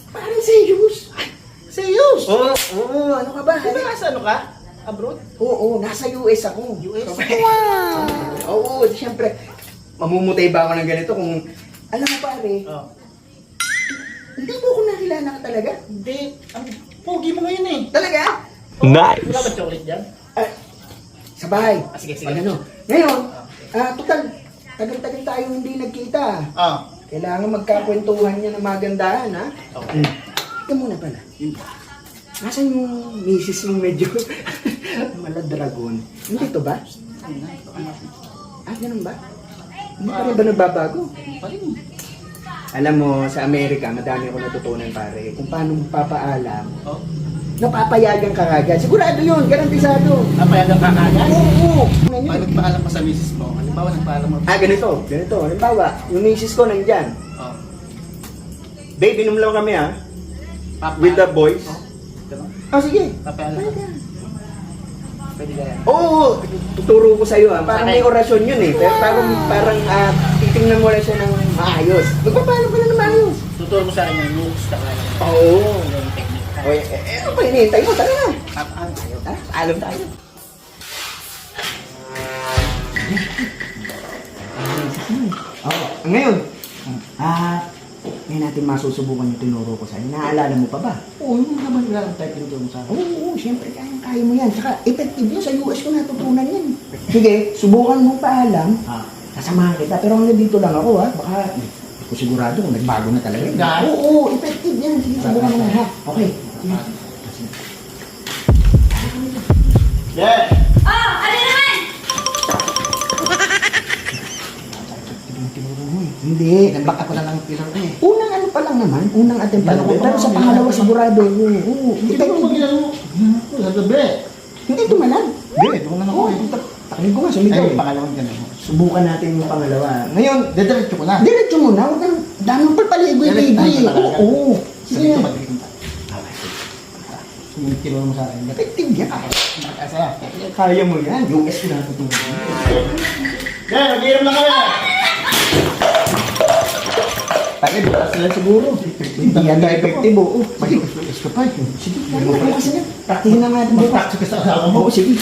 Parang serious. Serious? Oo, ano ka ba? Di ba nasa ano ka? Abroad? Oo, nasa US ako. US? Wow! Oo, siyempre, mamumutay ba ako ng ganito kung, alam mo pare, Oh. hindi mo ako nakilala ka talaga. Hindi. Ang pogi mo ngayon eh. Talaga? Nice. Wala ba chocolate dyan? Ah, sa bahay. Sige, sige. Pag ano. Ngayon, total, tagal-tagal tayo hindi nagkita. Oh. Kailangan magkakwentuhan niya ng magandahan, ha? Okay. Ito muna pala. Nasaan yung misis mong medyo maladragon? Hindi to ba? Ganun ba? Hindi pa rin ba nagbabago? Pa rin. Alam mo, sa Amerika, madami ako natutunan pare. Kung paano magpapaalam, Oh. napapayagan ka agad. Sigurado yun, garantisado. Napayagan ka kagad? Oo. Pag nagpaalam ka sa misis mo, halimbawa nagpaalam mo. Ganito. Halimbawa, yung misis ko nandyan. Oh. Babe, inom lang kami ha. Papaalam. With the boys. Oh. Diba? Sige. Papaalam ka. Pwede ka yan. Oo, tuturo ko sa'yo ha. Parang may orasyon yun eh. Pero parang titingnan mo lang siya ng maayos. Magpapaalam ka na ng maayos. Tuturo mo sa akin yung moves na kaya. Oo. Yung technique. Oy, ano pa hinihintay mo? Tara na. Papaalam tayo. Alam tayo. Ngayon, ngayon natin masusubukan yung tinuro ko sa'yo. Naaalala mo pa ba? Oo, yung naman lang tayo tinuturo mo sa akin. Oo, siyempre kaya mo yan. Saka effective yun sa US ko natutunan yan. Sige, subukan mo paalam. Sasamahan kita. Pero hanggang dito lang ako ha. Baka, hindi ko sigurado kung nagbago na talaga. Dahil? Oo, effective yan. Sige, subukan mo na ha. Okay. Yeah! Oh, ano naman? Tinuro mo eh. Hindi. Nag-back up ko na lang pillar ko eh. Unang ano pa lang naman, unang attempt pa lang. Lalo ko Pero pa sa lang, pangalawa lalo. sigurado. Oo, Hindi ko effective. magiging mo. Sa gabi. Hindi tumalag. Hindi, ito ko na ako Oo, eh. takling ko nga, sumigaw Ay, eh. pangalawang ganun. Subukan natin yung pangalawa. Ngayon, Diretso ko na. diretso mo na. Huwag kang daming palpaligoy-ligoy. Diretso na talaga. Oo. Sige Sige ito na. magiging tayo. Yung tinuro mo sa akin. Effective yan. Asaya. Kaya mo yan. US ko natutunan. Yeah, mag-iinom lang kami. Bakit? Bukas na siguro. Hindi yan na effective. Oo. Sige, gusto pa eh. Sige, bukas na. Praktihin na nga natin bukas. Mag-practice ka sa asawa mo. Oo, sige.